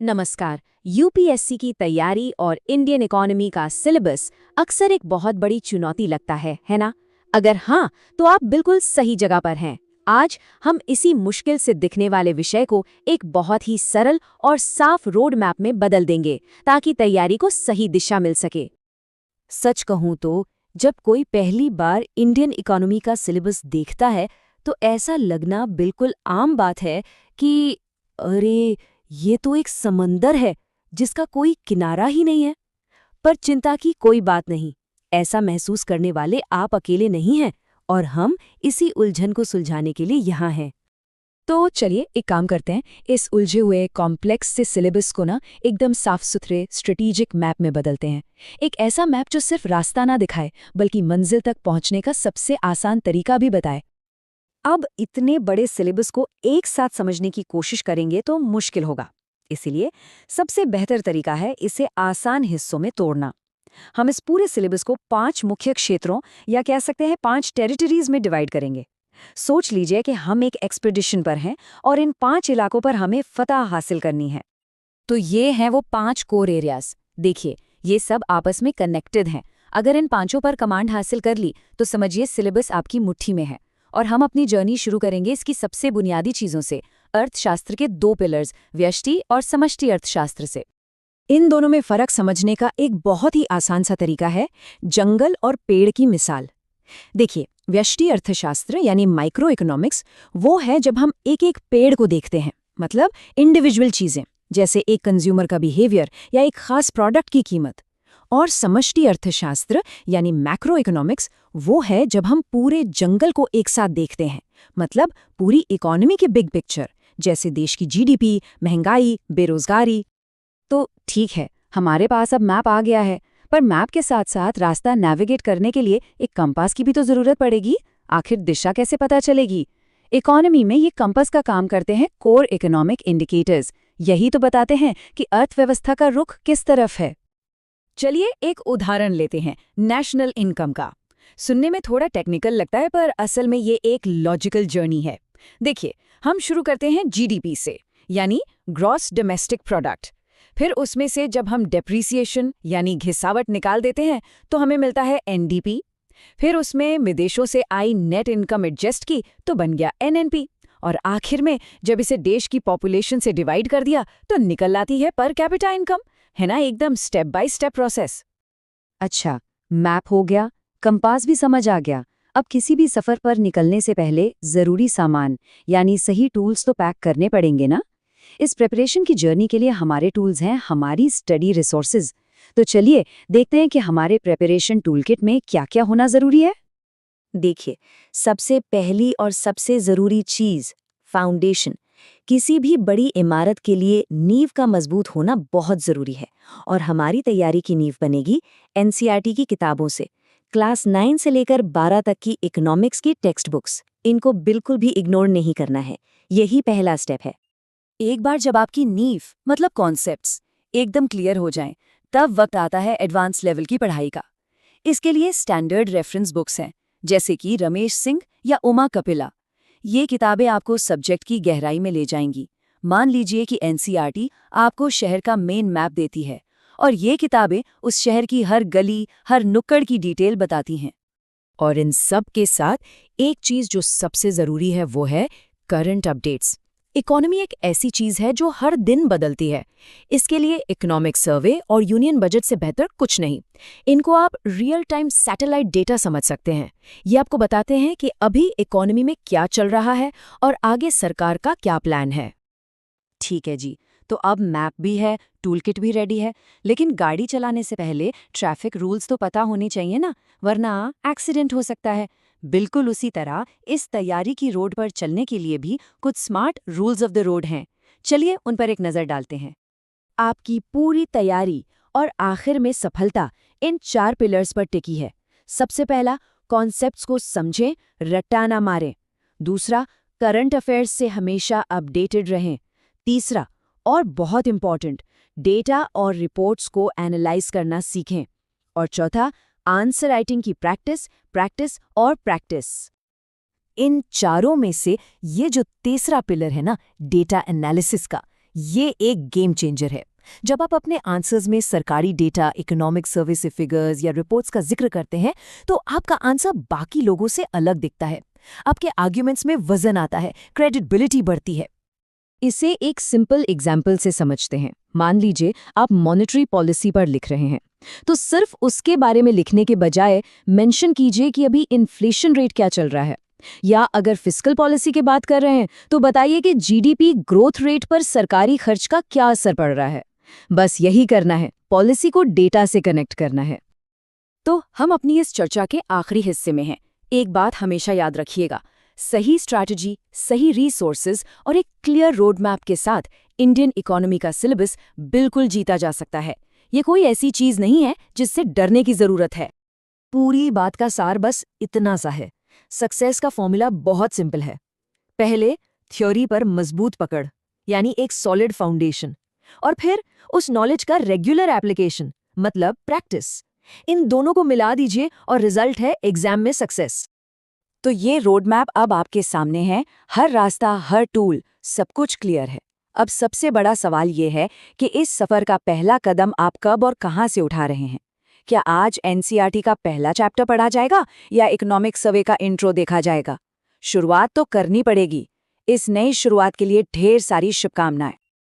नमस्कार। यूपीएससी की तैयारी और इंडियन इकोनॉमी का सिलेबस अक्सर एक बहुत बड़ी चुनौती लगता है ना? अगर हाँ, तो आप बिल्कुल सही जगह पर हैं। आज हम इसी मुश्किल से दिखने वाले विषय को एक बहुत ही सरल और साफ रोड मैप में बदल देंगे, ताकि तैयारी को सही दिशा मिल सके। सच कहूं तो जब कोई पहली बार इंडियन इकोनॉमी का सिलेबस देखता है तो ऐसा लगना बिल्कुल आम बात है कि अरे ये तो एक समंदर है जिसका कोई किनारा ही नहीं है। पर चिंता की कोई बात नहीं, ऐसा महसूस करने वाले आप अकेले नहीं हैं और हम इसी उलझन को सुलझाने के लिए यहाँ हैं। तो चलिए एक काम करते हैं, इस उलझे हुए कॉम्प्लेक्स से सिलेबस को ना एकदम साफ सुथरे स्ट्रेटेजिक मैप में बदलते हैं। एक ऐसा मैप जो सिर्फ रास्ता ना दिखाए बल्कि मंजिल तक पहुंचने का सबसे आसान तरीका भी बताए। अब इतने बड़े सिलेबस को एक साथ समझने की कोशिश करेंगे तो मुश्किल होगा, इसीलिए सबसे बेहतर तरीका है इसे आसान हिस्सों में तोड़ना। हम इस पूरे सिलेबस को 5 मुख्य क्षेत्रों या कह सकते हैं 5 टेरिटरीज में डिवाइड करेंगे। सोच लीजिए कि हम एक एक्सपेडिशन पर हैं और इन 5 इलाकों पर हमें फतह हासिल करनी है। तो ये हैं वो 5 कोर एरियाज। देखिए, ये सब आपस में कनेक्टेड हैं। अगर इन पांचों पर कमांड हासिल कर ली तो समझिए सिलेबस आपकी मुट्ठी में है। और हम अपनी जर्नी शुरू करेंगे इसकी सबसे बुनियादी चीज़ों से, अर्थशास्त्र के 2 पिलर्स, व्यष्टि और समष्टि अर्थशास्त्र से। इन दोनों में फर्क समझने का एक बहुत ही आसान सा तरीका है जंगल और पेड़ की मिसाल। देखिए, व्यष्टि अर्थशास्त्र यानी माइक्रो इकोनॉमिक्स वो है जब हम एक एक पेड़ को देखते हैं, मतलब इंडिविजुअल चीजें, जैसे एक कंज्यूमर का बिहेवियर या एक खास प्रोडक्ट की कीमत। और समष्टि अर्थशास्त्र यानी मैक्रो इकोनॉमिक्स वो है जब हम पूरे जंगल को एक साथ देखते हैं, मतलब पूरी इकोनॉमी की बिग पिक्चर, जैसे देश की जीडीपी, महंगाई, बेरोजगारी। तो ठीक है, हमारे पास अब मैप आ गया है, पर मैप के साथ साथ रास्ता नेविगेट करने के लिए एक कंपास की भी तो जरूरत पड़ेगी। आखिर दिशा कैसे पता चलेगी? इकोनॉमी में ये कंपास का काम करते हैं कोर इकोनॉमिक इंडिकेटर्स। यही तो बताते हैं कि अर्थव्यवस्था का रुख किस तरफ है। चलिए एक उदाहरण लेते हैं, नेशनल इनकम का। सुनने में थोड़ा टेक्निकल लगता है पर असल में ये एक लॉजिकल जर्नी है। देखिए, हम शुरू करते हैं जीडीपी से, यानी ग्रॉस डोमेस्टिक प्रोडक्ट। फिर उसमें से जब हम डेप्रिसिएशन यानी घिसावट निकाल देते हैं तो हमें मिलता है एनडीपी। फिर उसमें विदेशों से आई नेट इनकम एडजस्ट की तो बन गया एनएनपी। और आखिर में जब इसे देश की पॉपुलेशन से डिवाइड कर दिया तो निकल आती है पर कैपिटा इनकम। है ना, एकदम स्टेप बाय स्टेप प्रोसेस। अच्छा, मैप हो गया, कंपास भी समझ आ गया। अब किसी भी सफर पर निकलने से पहले जरूरी सामान यानी सही टूल्स तो पैक करने पड़ेंगे ना। इस प्रिपरेशन की जर्नी के लिए हमारे टूल्स हैं हमारी स्टडी रिसोर्सेज। तो चलिए देखते हैं कि हमारे प्रिपरेशन टूलकिट में क्या क्या होना जरूरी है। देखिए, सबसे पहली और सबसे जरूरी चीज फाउंडेशन। किसी भी बड़ी इमारत के लिए नींव का मजबूत होना बहुत जरूरी है और हमारी तैयारी की नींव बनेगी एनसीईआरटी की किताबों से। क्लास 9 से लेकर 12 तक की इकोनॉमिक्स की टेक्स्ट बुक्स, इनको बिल्कुल भी इग्नोर नहीं करना है। यही पहला स्टेप है। एक बार जब आपकी नींव मतलब कॉन्सेप्ट्स एकदम क्लियर हो जाएं, तब वक्त आता है एडवांस लेवल की पढ़ाई का। इसके लिए स्टैंडर्ड रेफरेंस बुक्स हैं, जैसे कि रमेश सिंह या उमा कपिला। ये किताबें आपको सब्जेक्ट की गहराई में ले जाएंगी। मान लीजिए कि एनसीईआरटी आपको शहर का मेन मैप देती है और ये किताबें उस शहर की हर गली, हर नुक्कड़ की डिटेल बताती हैं। और इन सब के साथ एक चीज जो सबसे जरूरी है वो है करंट अपडेट्स। इकोनॉमी एक ऐसी चीज है जो हर दिन बदलती है। इसके लिए इकोनॉमिक सर्वे और यूनियन बजट से बेहतर कुछ नहीं। इनको आप रियल टाइम सैटेलाइट डेटा समझ सकते हैं। ये आपको बताते हैं कि अभी इकोनॉमी में क्या चल रहा है और आगे सरकार का क्या प्लान है। ठीक है जी, तो अब मैप भी है, टूलकिट भी रेडी है, लेकिन गाड़ी चलाने से पहले ट्रैफिक रूल्स तो पता होने चाहिए ना, वरना एक्सीडेंट हो सकता है। बिल्कुल उसी तरह इस तैयारी की रोड पर चलने के लिए भी कुछ smart rules of the road हैं। चलिए उन पर एक नज़र डालते हैं। आपकी पूरी तैयारी और आखिर में सफलता इन 4 पिलर्स पर टिकी है। सबसे पहला, कॉन्सेप्ट्स को समझें, रट्टा ना मारें। दूसरा, करंट अफेयर्स से हमेशा अपडेटेड रहें। तीसरा, और बहुत इंपॉर्टेंट, डेटा और रिपोर्ट्स को एनालाइज करना सीखें। और चौथा, आंसर राइटिंग की प्रैक्टिस, प्रैक्टिस और प्रैक्टिस। इन चारों में से ये जो तीसरा पिलर है ना, डेटा एनालिसिस का, ये एक गेम चेंजर है। जब आप अपने आंसर्स में सरकारी डेटा, इकोनॉमिक सर्विस फिगर्स या रिपोर्ट्स का जिक्र करते हैं, तो आपका आंसर बाकी लोगों से अलग दिखता है। आपके आर्ग्यूमेंट्स में वजन आता है, क्रेडिबिलिटी बढ़ती है। इसे एक सिंपल एग्जाम्पल से समझते हैं। मान लीजिए आप मॉनेटरी पॉलिसी पर लिख रहे हैं, तो सिर्फ उसके बारे में लिखने के बजाय मेंशन कीजिए कि अभी इन्फ्लेशन रेट क्या चल रहा है। या अगर फिस्कल पॉलिसी की बात कर रहे हैं, तो बताइए कि जीडीपी ग्रोथ रेट पर सरकारी खर्च का क्या असर पड़ रहा है। बस यही करना है, पॉलिसी को डेटा से कनेक्ट करना है। तो हम अपनी इस चर्चा के आखिरी हिस्से में हैं। एक बात हमेशा याद रखिएगा, सही स्ट्रैटेजी, सही रिसोर्सेज और एक क्लियर रोड मैप के साथ इंडियन इकोनॉमी का सिलेबस बिल्कुल जीता जा सकता है। ये कोई ऐसी चीज नहीं है जिससे डरने की जरूरत है। पूरी बात का सार बस इतना सा है। सक्सेस का फॉर्मूला बहुत सिंपल है। पहले थ्योरी पर मजबूत पकड़, यानी एक सॉलिड फाउंडेशन, और फिर उस नॉलेज का रेगुलर एप्लीकेशन, मतलब प्रैक्टिस। इन दोनों को मिला दीजिए और रिजल्ट है एग्जाम में सक्सेस। तो ये रोड मैप अब आपके सामने है, हर रास्ता, हर टूल, सब कुछ क्लियर है। अब सबसे बड़ा सवाल ये है कि इस सफर का पहला कदम आप कब और कहां से उठा रहे हैं। क्या आज एनसीईआरटी का पहला चैप्टर पढ़ा जाएगा या इकोनॉमिक सर्वे का इंट्रो देखा जाएगा? शुरुआत तो करनी पड़ेगी। इस नई शुरुआत के लिए ढेर सारी शुभकामनाएं।